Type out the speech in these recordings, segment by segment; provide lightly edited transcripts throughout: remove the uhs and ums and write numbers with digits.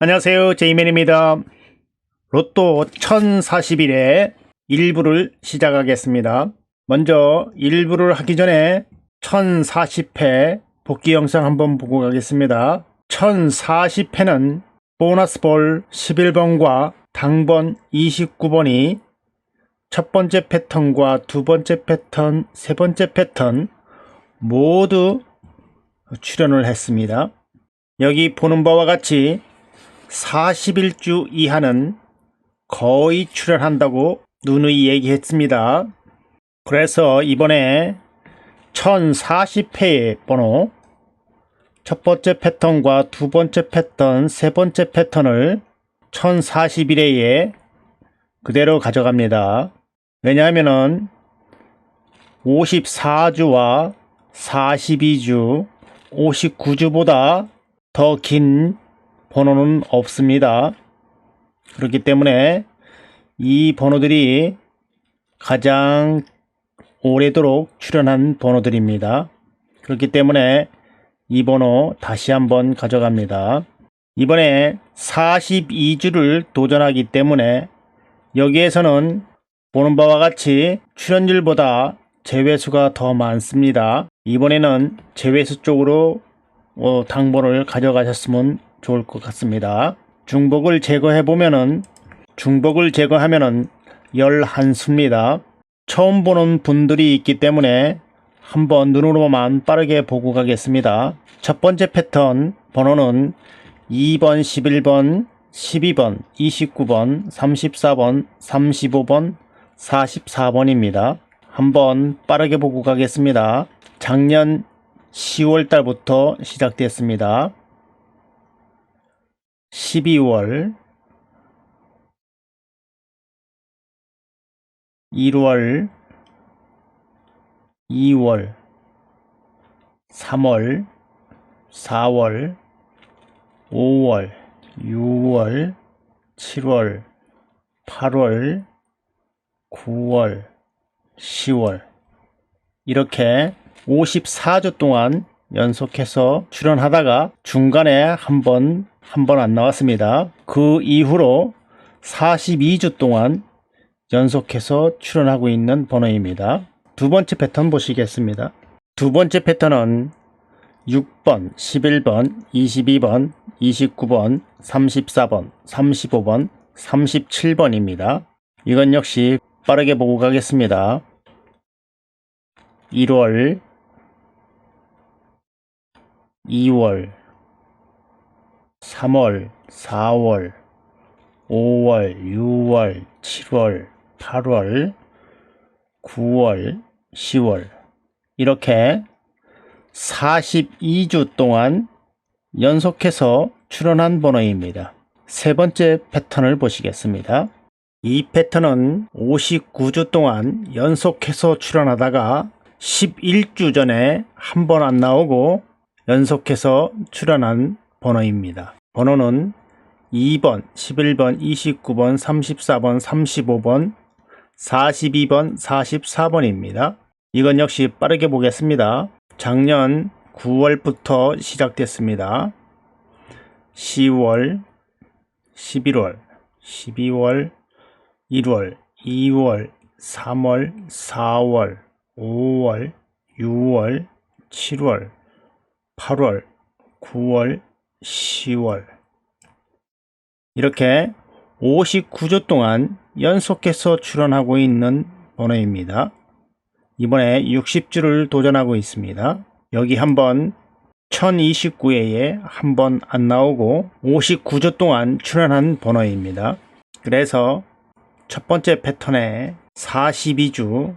안녕하세요, 제이맨입니다. 로또 1041회 1부를 시작하겠습니다. 먼저 1부를 하기 전에 1040회 복귀 영상 한번 보고 가겠습니다. 1040회는 보너스볼 11번과 당번 29번이 첫 번째 패턴과 두 번째 패턴, 세 번째 패턴 모두 출연을 했습니다. 여기 보는 바와 같이 41주 이하는 거의 출연한다고 누누이 얘기했습니다. 그래서 이번에 1040회의 번호 첫 번째 패턴과 두 번째 패턴, 세 번째 패턴을 1041회에 그대로 가져갑니다. 왜냐하면 54주와 42주, 59주보다 더 긴 번호는 없습니다. 그렇기 때문에 이 번호들이 가장 오래도록 출연한 번호들입니다. 그렇기 때문에 이 번호 다시 한번 가져갑니다. 이번에 42주를 도전하기 때문에 여기에서는 보는 바와 같이 출연율보다 제외수가 더 많습니다. 이번에는 제외수 쪽으로 당번을 가져가셨으면 좋을 것 같습니다. 중복을 제거하면은 11수입니다. 처음 보는 분들이 있기 때문에 한번 눈으로만 빠르게 보고 가겠습니다. 첫 번째 패턴 번호는 2번, 11번, 12번, 29번, 34번, 35번, 44번입니다. 한번 빠르게 보고 가겠습니다. 작년 10월 달부터 시작됐습니다. 12월, 1월, 2월, 3월, 4월, 5월, 6월, 7월, 8월, 9월, 10월 이렇게 54주 동안 연속해서 출연하다가 중간에 한 번 안 나왔습니다. 그 이후로 42주 동안 연속해서 출연하고 있는 번호입니다. 두 번째 패턴 보시겠습니다. 두 번째 패턴은 6번, 11번, 22번, 29번, 34번, 35번, 37번입니다. 이건 역시 빠르게 보고 가겠습니다. 1월, 2월, 3월, 4월, 5월, 6월, 7월, 8월, 9월, 10월 이렇게 42주 동안 연속해서 출연한 번호입니다. 세 번째 패턴을 보시겠습니다. 이 패턴은 59주 동안 연속해서 출연하다가 11주 전에 한 번 안 나오고 연속해서 출연한 번호입니다. 번호는 2번, 11번, 29번, 34번, 35번, 42번, 44번입니다. 이건 역시 빠르게 보겠습니다. 작년 9월부터 시작됐습니다. 10월, 11월, 12월, 1월, 2월, 3월, 4월, 5월, 6월, 7월, 8월, 9월, 10월 이렇게 59주 동안 연속해서 출연하고 있는 번호입니다. 이번에 60주를 도전하고 있습니다. 여기 한번 1029회에 한 번 안 나오고 59주 동안 출연한 번호입니다. 그래서 첫 번째 패턴에 42주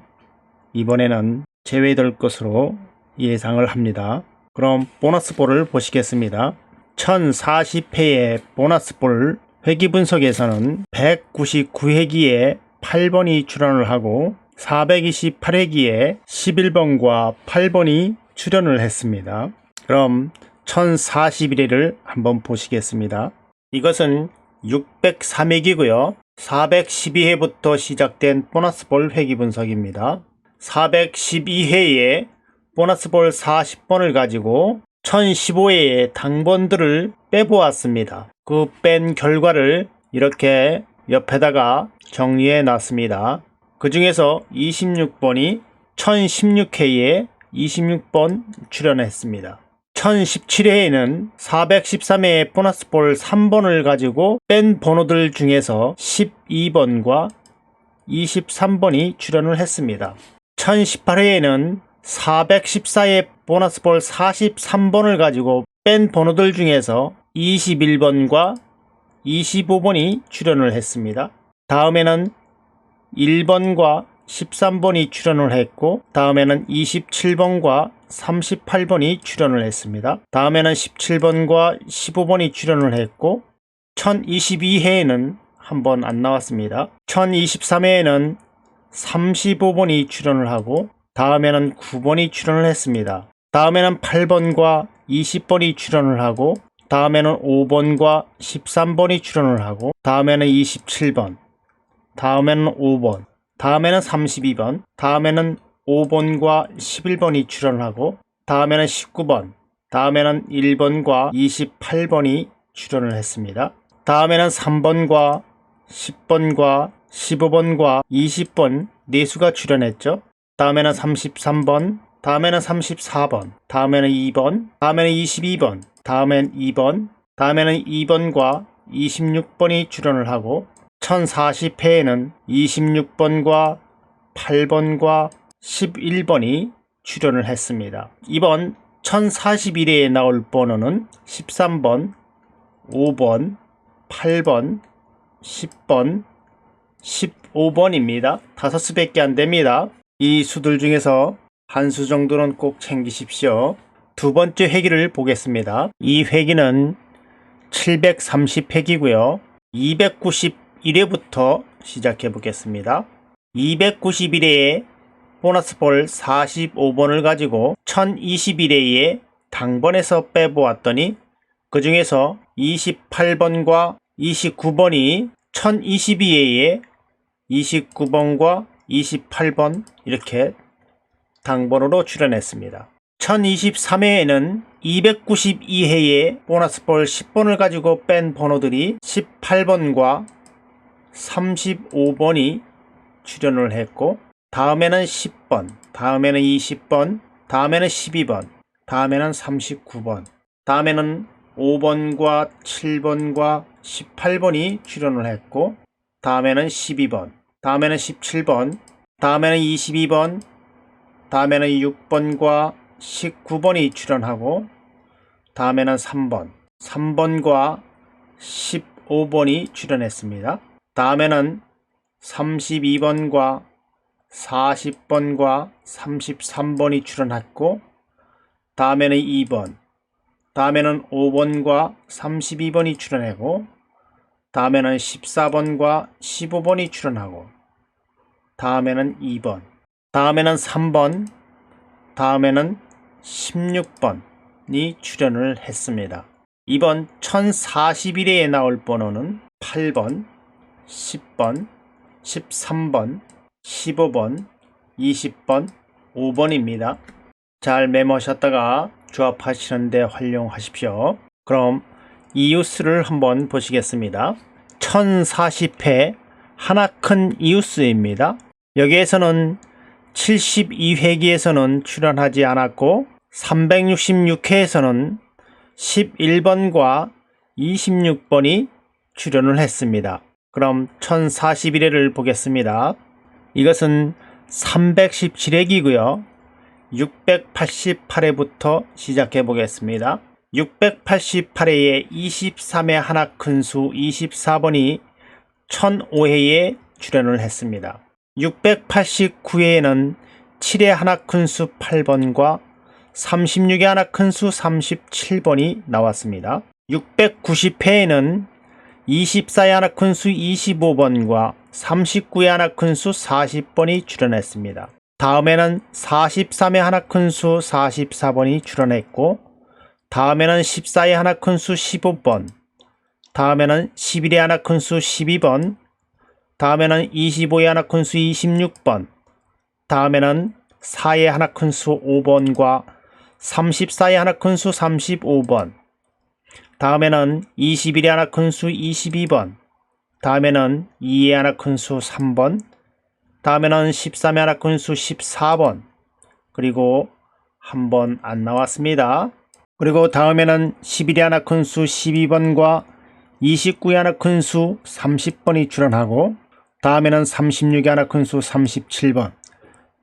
이번에는 제외될 것으로 예상을 합니다. 그럼 보너스볼을 보시겠습니다. 1040회의 보너스볼 회기 분석에서는 199회기에 8번이 출연을 하고 428회기에 11번과 8번이 출연을 했습니다. 그럼 1041회를 한번 보시겠습니다. 이것은 603회기고요. 412회부터 시작된 보너스볼 회기 분석입니다. 412회에 보너스볼 40번을 가지고 1015회의 당번들을 빼보았습니다. 그 뺀 결과를 이렇게 옆에다가 정리해 놨습니다. 그 중에서 26번이 1016회에 26번 출연했습니다. 1017회에는 413회의 보너스볼 3번을 가지고 뺀 번호들 중에서 12번과 23번이 출연을 했습니다. 1018회에는 414의 보너스볼 43번을 가지고 뺀 번호들 중에서 21번과 25번이 출연을 했습니다. 다음에는 1번과 13번이 출연을 했고, 다음에는 27번과 38번이 출연을 했습니다. 다음에는 17번과 15번이 출연을 했고, 1022회에는 한 번 안 나왔습니다. 1023회에는 35번이 출연을 하고, 다음에는 9번이 출연을 했습니다. 다음에는 8번과 20번이 출연을 하고, 다음에는 5번과 13번이 출연을 하고, 다음에는 27번, 다음에는 5번, 다음에는 32번, 다음에는 5번과 11번이 출연을 하고, 다음에는 19번, 다음에는 1번과 28번이 출연을 했습니다. 다음에는 3번과 10번과 15번과 20번 4수가 출연했죠. 다음에는 33번, 다음에는 34번, 다음에는 2번, 다음에는 22번, 다음엔 2번, 다음에는 2번과 26번이 출연을 하고, 1040회에는 26번과 8번과 11번이 출연을 했습니다. 이번 1041회에 나올 번호는 13번, 5번, 8번, 10번, 15번입니다. 5수밖에 안 됩니다. 이 수들 중에서 한 수 정도는 꼭 챙기십시오. 두 번째 회기를 보겠습니다. 이 회기는 730회기고요. 291회부터 시작해 보겠습니다. 291회에 보너스볼 45번을 가지고 1021회에 당번에서 빼보았더니 그 중에서 28번과 29번이 1022회에 29번과 28번 이렇게 당번으로 출연했습니다. 1023회에는 292회에 보너스볼 10번을 가지고 뺀 번호들이 18번과 35번이 출연을 했고, 다음에는 10번, 다음에는 20번, 다음에는 12번, 다음에는 39번, 다음에는 5번과 7번과 18번이 출연을 했고, 다음에는 12번, 다음에는 17번, 다음에는 22번, 다음에는 6번과 19번이 출연하고, 다음에는 3번, 3번과 15번이 출연했습니다. 다음에는 32번과 40번과 33번이 출연했고, 다음에는 2번, 다음에는 5번과 32번이 출연하고, 다음에는 14번과 15번이 출연하고, 다음에는 2번, 다음에는 3번, 다음에는 16번이 출연을 했습니다. 이번 1041회에 나올 번호는 8번, 10번, 13번, 15번, 20번, 5번입니다. 잘 메모하셨다가 조합하시는데 활용하십시오. 그럼 이웃수를 한번 보시겠습니다. 1040회 하나 큰 이웃수입니다. 여기에서는 72회기에서는 출연하지 않았고, 366회에서는 11번과 26번이 출연을 했습니다. 그럼 1041회를 보겠습니다. 이것은 317회기고요. 688회부터 시작해 보겠습니다. 688회에 23회 하나 큰 수 24번이 1005회에 출연을 했습니다. 689회에는 7회 하나 큰 수 8번과 36회 하나 큰 수 37번이 나왔습니다. 690회에는 24회 하나 큰 수 25번과 39회 하나 큰 수 40번이 출연했습니다. 다음에는 43회 하나 큰 수 44번이 출연했고, 다음에는 14회 하나 큰 수 15번, 다음에는 11회 하나 큰 수 12번, 다음에는 25회 하나 큰 수 26번, 다음에는 4회 하나 큰 수 5번과 34의 하나 큰 수 35번, 다음에는 21의 하나 큰 수 22번, 다음에는 2의 하나 큰 수 3번, 다음에는 13의 하나 큰 수 14번, 그리고 한 번 안 나왔습니다. 그리고 다음에는 11의 하나 큰 수 12번과 29의 하나 큰 수 30번이 출현하고, 다음에는 36의 하나 큰 수 37번,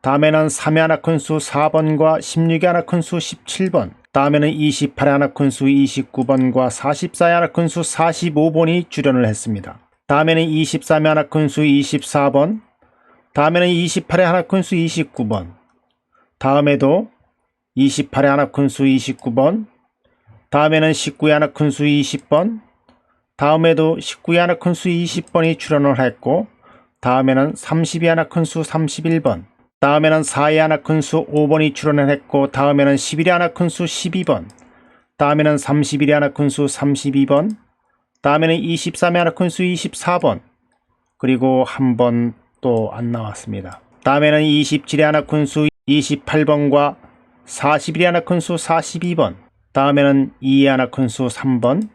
다음에는 3의 하나 큰 수 4번과 16의 하나 큰 수 17번, 다음에는 28의 하나 큰 수 29번과 44의 하나 큰 수 45번이 출현을 했습니다. 다음에는 23의 하나 큰 수 24번, 다음에는 28의 하나 큰 수 29번, 다음에도 28의 하나 큰 수 29번, 다음에는 19의 하나 큰 수 20번, 다음에도 19의 하나 큰 수 20번이 출현을 했고, 다음에는 30의 하나 큰 수 31번, 다음에는 4의 하나 큰 수 5번이 출현을 했고, 다음에는 11의 하나 큰 수 12번, 다음에는 31의 하나 큰 수 32번, 다음에는 23의 하나 큰 수 24번, 그리고 한 번 또 안 나왔습니다. 다음에는 27의 하나 큰 수 28번과 41의 하나 큰 수 42번, 다음에는 2의 하나 큰 수 3번,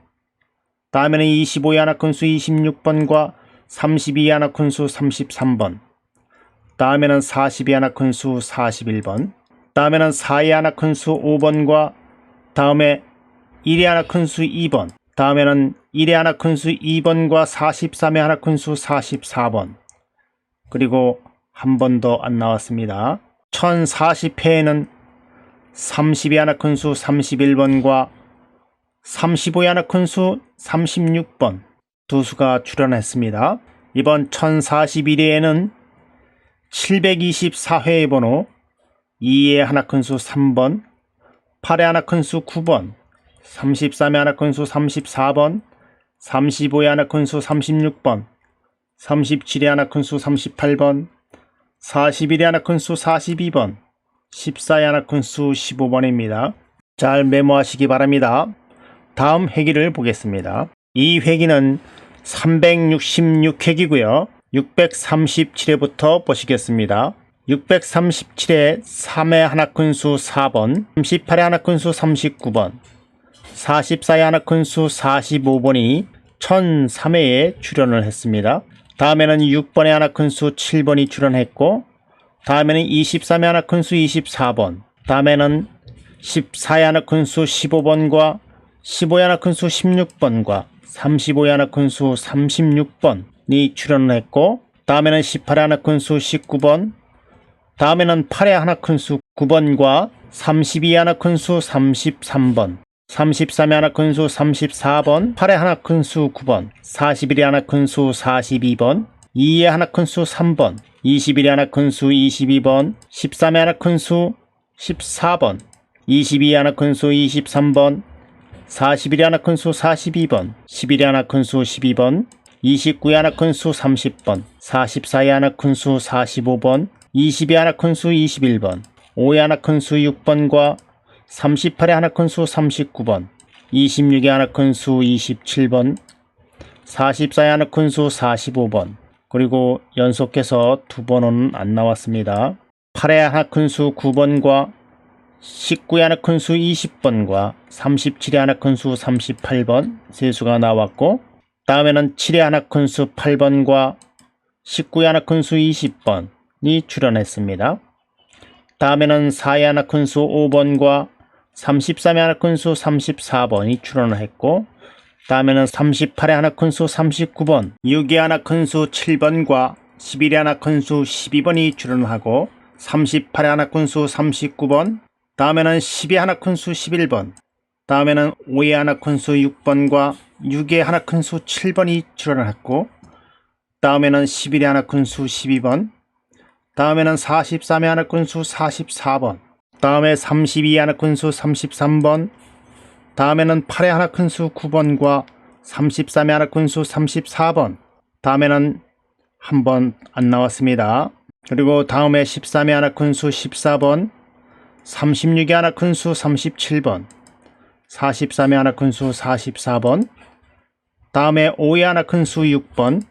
다음에는 25의 하나 큰 수 26번과 32의 하나 큰 수 33번, 다음에는 40의 하나 큰 수 41번, 다음에는 4의 하나 큰 수 5번과 다음에 1의 하나 큰 수 2번, 다음에는 1의 하나 큰 수 2번과 43의 하나 큰 수 44번, 그리고 한 번 더 안 나왔습니다. 1040회에는 30의 하나 큰 수 31번과 35의 하나 큰 수 36번 두 수가 출현했습니다. 이번 1041회에는 724회의 번호 2의 하나 큰 수 3번, 8의 하나 큰 수 9번, 33의 하나 큰 수 34번, 35의 하나 큰 수 36번, 37의 하나 큰 수 38번, 41의 하나 큰 수 42번, 14의 하나 큰 수 15번입니다. 잘 메모하시기 바랍니다. 다음 회기를 보겠습니다. 이 회기는 366회기고요. 637회부터 보시겠습니다. 637회 3의 하나 큰 수 4번, 38의 하나 큰 수 39번, 44의 하나 큰 수 45번이 1003회에 출현을 했습니다. 다음에는 6번의 하나 큰 수 7번이 출현했고, 다음에는 23의 하나 큰 수 24번, 다음에는 14의 하나 큰 수 15번과 15의 하나 큰 수 16번과 35의 하나 큰 수 36번이 출현을 했고, 다음에는 18의 하나 큰 수 19번, 다음에는 8의 하나 큰 수 9번과 32의 하나 큰 수 33번, 33의 하나 큰 수 34번, 8의 하나 큰 수 9번, 41의 하나 큰 수 42번, 2의 하나 큰 수 3번, 21의 하나 큰 수 22번, 13의 하나 큰 수 14번, 22의 하나 큰 수 23번, 41의 하나 큰 수 42번, 11의 하나 큰 수 12번, 29의 하나 큰 수 30번, 44의 하나 큰 수 45번, 20의 하나 큰 수 21번, 5의 하나 큰 수 6번과 38의 하나 큰 수 39번, 26의 하나 큰 수 27번, 44의 하나 큰 수 45번, 그리고 연속해서 두 번은 안 나왔습니다. 8의 하나 큰 수 9번과 19의 하나 큰 수 20번과 37의 하나 큰 수 38번 세 수가 나왔고, 다음에는 7의 하나 큰 수 8번과 19의 하나 큰 수 20번이 출현했습니다. 다음에는 4의 하나 큰 수 5번과 33의 하나 큰 수 34번이 출현을 했고, 다음에는 38의 하나 큰 수 39번, 6의 하나 큰 수 7번과 11의 하나 큰 수 12번이 출현하고, 38의 하나 큰 수 39번, 다음에는 10의 하나 큰 수 11번, 다음에는 5의 하나 큰 수 6번과 6의 하나 큰 수 7번이 출현을 했고, 다음에는 11의 하나 큰 수 12번, 다음에는 43의 하나 큰 수 44번, 다음에 32의 하나 큰 수 33번, 다음에는 8의 하나 큰 수 9번과 33의 하나 큰 수 34번, 다음에는 한 번 안 나왔습니다. 그리고 다음에 13의 하나 큰 수 14번, 36의 하나 큰 수 37번, 43의 하나 큰 수 44번, 다음에 5의 하나 큰 수 6번,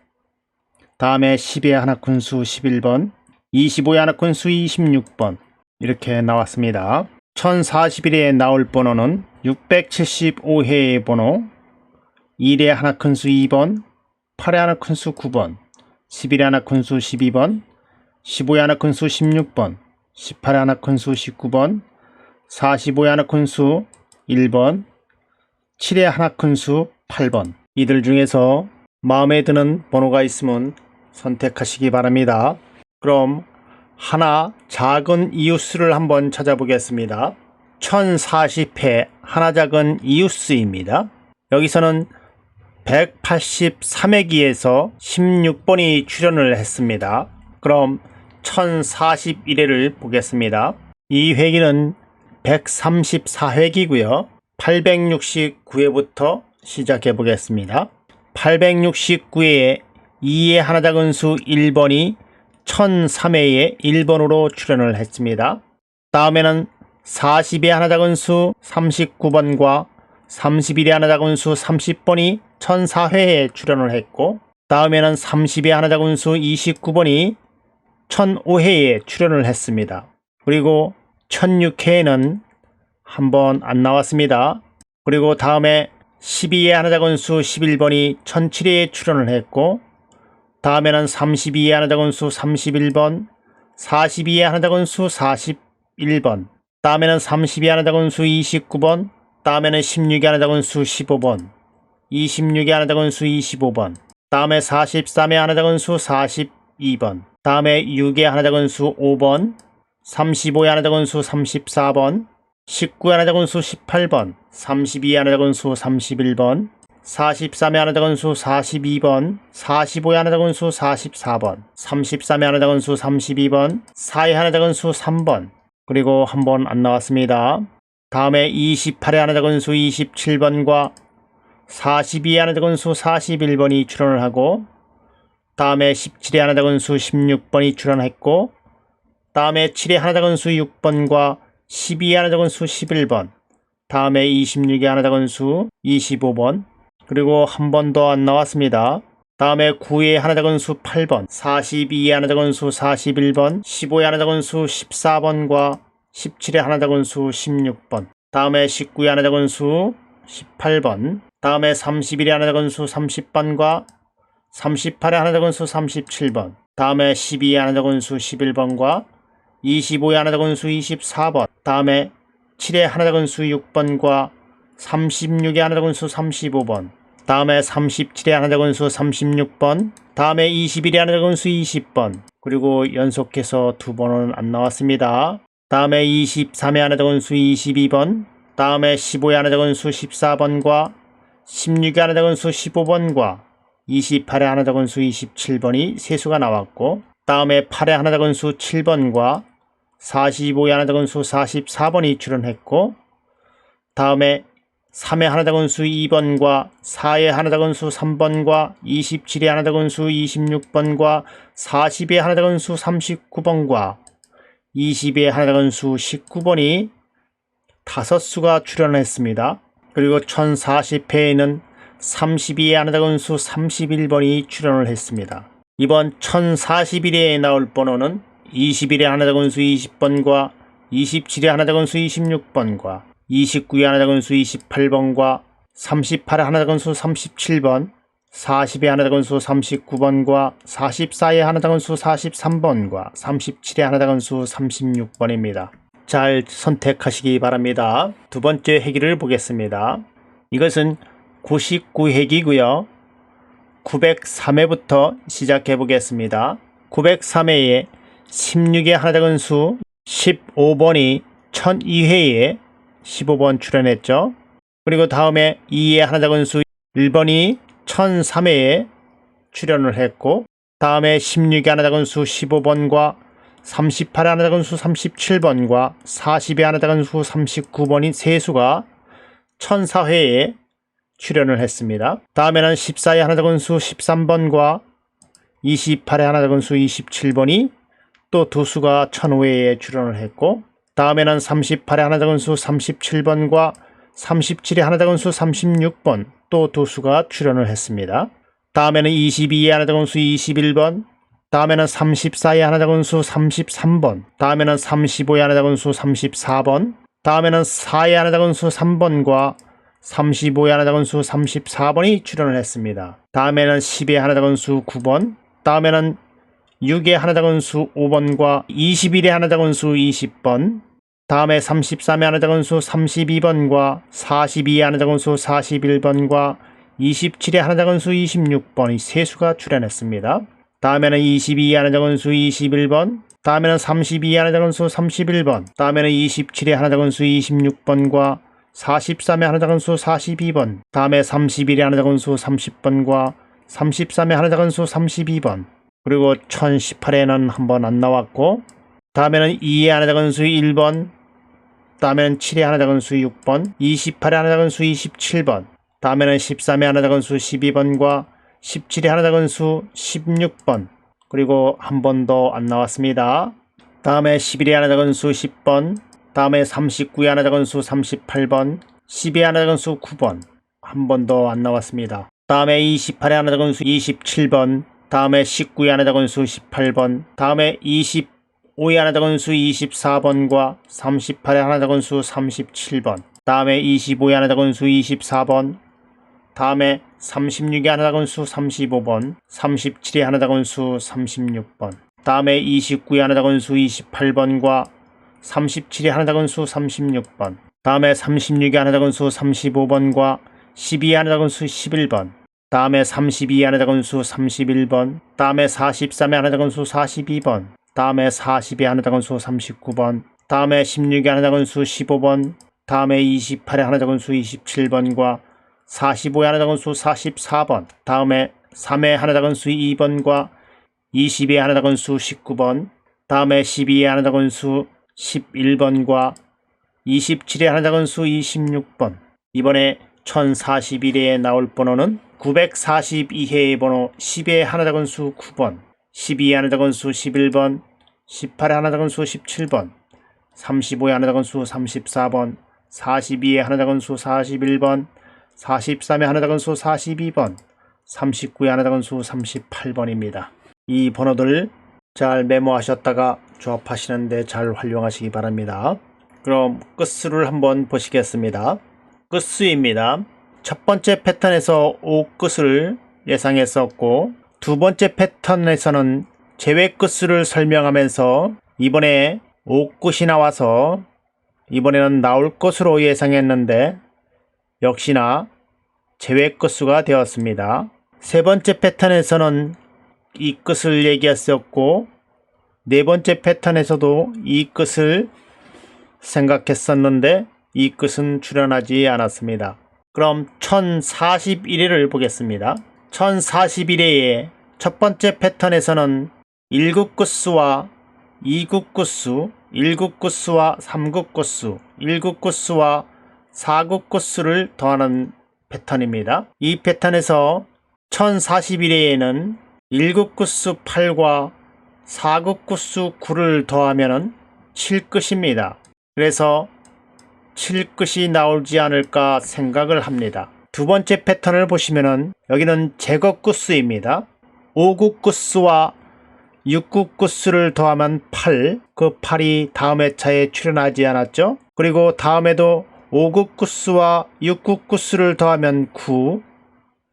다음에 10의 하나 큰 수 11번, 25의 하나 큰 수 26번 이렇게 나왔습니다. 1041회에 나올 번호는 675회의 번호, 1의 하나 큰수 2번, 8의 하나 큰수 9번, 11의 하나 큰수 12번, 15의 하나 큰수 16번, 18의 하나 큰수 19번, 45의 하나 큰수 1번, 7의 하나 큰수 8번. 이들 중에서 마음에 드는 번호가 있으면 선택하시기 바랍니다. 그럼 하나 작은 이웃수를 한번 찾아보겠습니다. 1040회 하나 작은 이웃수입니다. 여기서는 183회기에서 16번이 출연을 했습니다. 그럼 1041회를 보겠습니다. 이 회기는 134회기고요. 869회부터 시작해 보겠습니다. 869회에 2의 하나 작은 수 1번이 1003회에 1번으로 출연을 했습니다. 다음에는 40의 하나 작은 수 39번과 31의 하나 작은 수 30번이 1004회에 출연을 했고, 다음에는 30의 하나 작은 수 29번이 1005회에 출연을 했습니다. 그리고 1006회에는 한 번 안 나왔습니다. 그리고 다음에 12의 하나 작은 수 11번이 1007회에 출연을 했고, 다음에는 32의 하나 작은 수 31번, 42의 하나 작은 수 41번, 다음에는 32의 하나 작은 수 29번, 다음에는 16의 하나 작은 수 15번, 26의 하나 작은 수 25번, 다음에 43의 하나 작은 수 42번, 다음에 6의 하나 작은 수 5번, 35의 하나 작은 수 34번, 19의 하나 작은 수 18번, 32의 하나 작은 수 31번, 43의 하나 작은 수 42번, 45의 하나 작은 수 44번, 33의 하나 작은 수 32번, 4의 하나 작은 수 3번, 그리고 한 번 안 나왔습니다. 다음에 28의 하나 작은 수 27번과 42의 하나 작은 수 41번이 출연을 하고, 다음에 17의 하나 작은 수 16번이 출연했고, 다음에 7의 하나 작은 수 6번과 12의 하나 작은 수 11번, 다음에 26의 하나 작은 수 25번, 그리고 한 번 더 안 나왔습니다. 다음에 9의 하나 작은 수 8번, 42의 하나 작은 수 41번, 15의 하나 작은 수 14번과 17의 하나 작은 수 16번, 다음에 19의 하나 작은 수 18번, 다음에 31의 하나 작은 수 30번과 38의 하나 작은 수 37번, 다음에 12의 하나 작은 수 11번과 25의 하나 작은 수 24번, 다음에 7의 하나 작은 수 6번과 36의 하나 작은 수 35번, 다음에 37의 하나 작은 수 36번, 다음에 21의 하나 작은 수 20번, 그리고 연속해서 두 번은 안 나왔습니다. 다음에 23의 하나 작은 수 22번, 다음에 15의 하나 작은 수 14번과 16의 하나 작은 수 15번과 28의 하나 작은 수 27번이 세수가 나왔고, 다음에 8의 하나 작은 수 7번과 45의 하나 작은 수 44번이 출연했고, 다음에 3의 하나 작은 수 2번과 4의 하나 작은 수 3번과 27의 하나 작은 수 26번과 40의 하나 작은 수 39번과 20의 하나 작은 수 19번이 5수가 출연했습니다. 그리고 1040회에는 32의 하나 작은 수 31번이 출연을 했습니다. 이번 1041회에 나올 번호는 21의 하나 작은 수 20번과 27의 하나 작은 수 26번과 29의 하나 작은 수 28번과 38의 하나 작은 수 37번, 40의 하나 작은 수 39번과 44의 하나 작은 수 43번과 37의 하나 작은 수 36번입니다. 잘 선택하시기 바랍니다. 두 번째 회기를 보겠습니다. 이것은 99회기고요. 903회부터 시작해 보겠습니다. 903회에 16의 하나 작은 수 15번이 1002회에 15번 출연했죠. 그리고 다음에 2의 하나 작은 수 1번이 1003회에 출연을 했고, 다음에 16의 하나 작은 수 15번과 38의 하나 작은 수 37번과 40의 하나 작은 수 39번이 세수가 1004회에 출연을 했습니다. 다음에는 14의 하나 작은 수 13번과 28의 하나 작은 수 27번이 또 두 수가 1005회에 출연을 했고, 다음에는 38의 하나 작은 수 37번과 37의 하나 작은 수 36번 또 두 수가 출연을 했습니다. 다음에는 22의 하나 작은 수 21번, 다음에는 34의 하나 작은 수 33번, 다음에는 35의 하나 작은 수 34번, 다음에는 4의 하나 작은 수 3번과 35의 하나 작은 수 34번이 출연을 했습니다. 다음에는 10의 하나 작은 수 9번, 다음에는 6의 하나 작은 수 5번과 21의 하나 작은 수 20번, 다음에 33의 하나 작은 수 32번과 42의 하나 작은 수 41번과 27의 하나 작은 수 26번 이 세 수가 출연했습니다. 다음에는 22의 하나 작은 수 21번, 다음에는 32의 하나 작은 수 31번, 다음에는 27의 하나 작은 수 26번과 43의 하나 작은 수 42번, 다음에 31의 하나 작은 수 30번과 33의 하나 작은 수 32번, 그리고 1018에는 한 번 안 나왔고, 다음에는 2의 하나 작은 수 1번, 다음에는 7의 하나 작은 수 6번, 28의 하나 작은 수 27번, 다음에는 13의 하나 작은 수 12번과 17의 하나 작은 수 16번, 그리고 한 번 더 안 나왔습니다. 다음에 11의 하나 작은 수 10번, 다음에 39의 하나 작은 수 38번, 10의 하나 작은 수 9번, 한 번 더 안 나왔습니다. 다음에 28의 하나 작은 수 27번, 다음에 19의 하나 작은 수 18번, 다음에 25의 하나 작은 수 24번과 38의 하나 작은 수 37번, 다음에 25의 하나 작은 수 24번, 다음에 36의 하나 작은 수 35번, 37의 하나 작은 수 36번, 다음에 29의 하나 작은 수 28번과 37의 하나 작은 수 36번, 다음에 36의 하나 작은 수 35번과 12의 하나 작은 수 11번, 다음에 32의 하나 작은 수 31번, 다음에 43의 하나 작은 수 42번, 다음에 40의 하나 작은 수 39번, 다음에 16의 하나 작은 수 15번, 다음에 28의 하나 작은 수 27번과 45의 하나 작은 수 44번, 다음에 3의 하나 작은 수 2번과 20의 하나 작은 수 19번, 다음에 12의 하나 작은 수 11번과 27의 하나 작은 수 26번. 이번에 1041회에 나올 번호는 942회의 번호 10의 하나 작은 수 9번, 12의 하나 작은 수 11번, 18의 하나 작은 수 17번, 35의 하나 작은 수 34번, 42의 하나 작은 수 41번, 43의 하나 작은 수 42번, 39의 하나 작은 수 38번입니다. 이 번호들 잘 메모하셨다가 조합하시는데 잘 활용하시기 바랍니다. 그럼 끝수를 한번 보시겠습니다. 끝수입니다. 첫 번째 패턴에서 5끝을 예상했었고, 두 번째 패턴에서는 제외 끝수를 설명하면서 이번에 5끝이 나와서 이번에는 나올 것으로 예상했는데 역시나 제외 끝수가 되었습니다. 세 번째 패턴에서는 이 끝을 얘기했었고, 네 번째 패턴에서도 이 끝을 생각했었는데 이 끝은 출연하지 않았습니다. 그럼 1041회를 보겠습니다. 1041회의 첫 번째 패턴에서는 1국 끝수와 2국 끝수, 1국 끝수와 3국 끝수, 1국 끝수와 4국 끝수를 더하는 패턴입니다. 이 패턴에서 1041회에는 1국 끝수 8과 4국 끝수 9를 더하면 7끝입니다. 그래서 7끝이 나오지 않을까 생각을 합니다. 두 번째 패턴을 보시면은 여기는 제거 끝수입니다. 5국 끝수와 6국 끝수를 더하면 8, 그 8이 다음 회차에 출연하지 않았죠? 그리고 다음에도 5국 끝수와 6국 끝수를 더하면 9,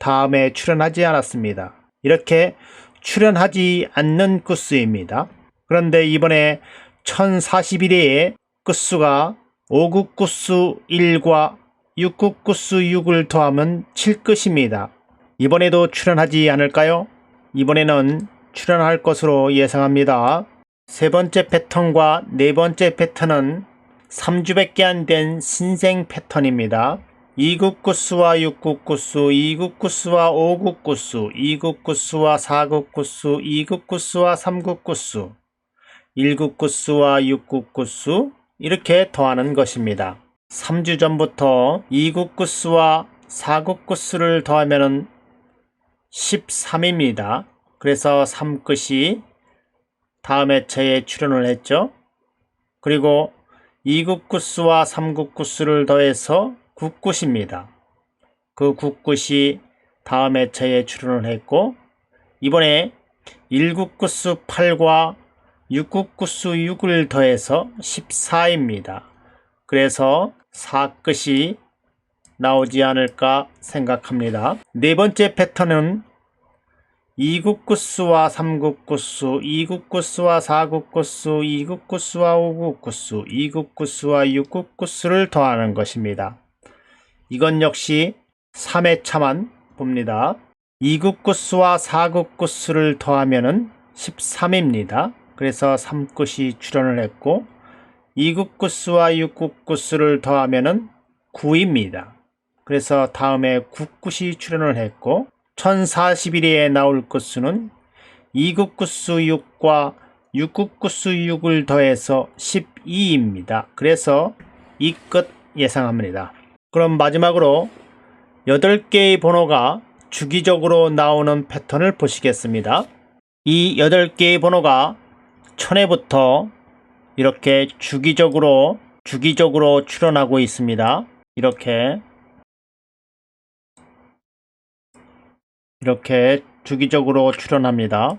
다음에 출연하지 않았습니다. 이렇게 출연하지 않는 끝수입니다. 그런데 이번에 1041회에 끝수가 5국 끝수 1과 6국 끝수 6을 더하면 7끝입니다. 이번에도 출연하지 않을까요? 이번에는 출연할 것으로 예상합니다. 세 번째 패턴과 네 번째 패턴은 3주밖에 안 된 신생 패턴입니다. 2국 끝수와 6국 끝수, 2국 끝수와 5국 끝수, 2국 끝수와 4국 끝수, 2국 끝수와 3국 끝수, 1국 끝수와 6국 끝수 이렇게 더하는 것입니다. 3주 전부터 2국 끝수와 4국 끝수를 더하면 13입니다. 그래서 3끝이 다음 회차에 출연을 했죠. 그리고 2국 끝수와 3국 끝수를 더해서 9끝입니다. 그 9끝이 다음 회차에 출연을 했고, 이번에 1국 끝수 8과 6국 끝수 6을 더해서 14입니다. 그래서 4끝이 나오지 않을까 생각합니다. 네 번째 패턴은 2굿구수와 3굿구수, 2굿구수와 4굿구수, 2굿구수와 5굿구수, 2굿구수와 6굿구수를 더하는 것입니다. 이건 역시 3회차만 봅니다. 2굿구수와 4굿구수를 더하면 13입니다. 그래서 3끝이 출현을 했고 2굿구수와 6굿구수를 더하면 9입니다. 그래서 다음에 9끝이 출현을 했고 1041에 나올 끝수는 2굿구수 6과 6굿구수 6을 더해서 12입니다. 그래서 이 끝 예상합니다. 그럼 마지막으로 8개의 번호가 주기적으로 나오는 패턴을 보시겠습니다. 이 8개의 번호가 1000회부터 이렇게 주기적으로 출현하고 있습니다. 이렇게 주기적으로 출현합니다.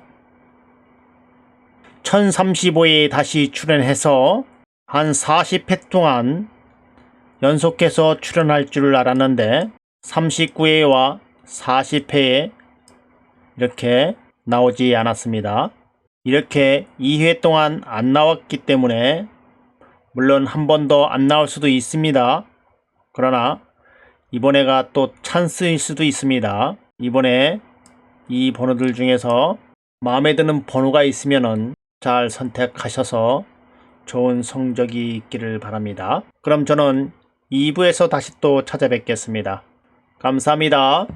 1035에 다시 출현해서 한 40회 동안 연속해서 출현할 줄 알았는데 39회와 40회에 이렇게 나오지 않았습니다. 이렇게 2회 동안 안 나왔기 때문에 물론 한 번 더 안 나올 수도 있습니다. 그러나 이번에가 또 찬스일 수도 있습니다. 이번에 이 번호들 중에서 마음에 드는 번호가 있으면 잘 선택하셔서 좋은 성적이 있기를 바랍니다. 그럼 저는 2부에서 다시 또 찾아뵙겠습니다. 감사합니다.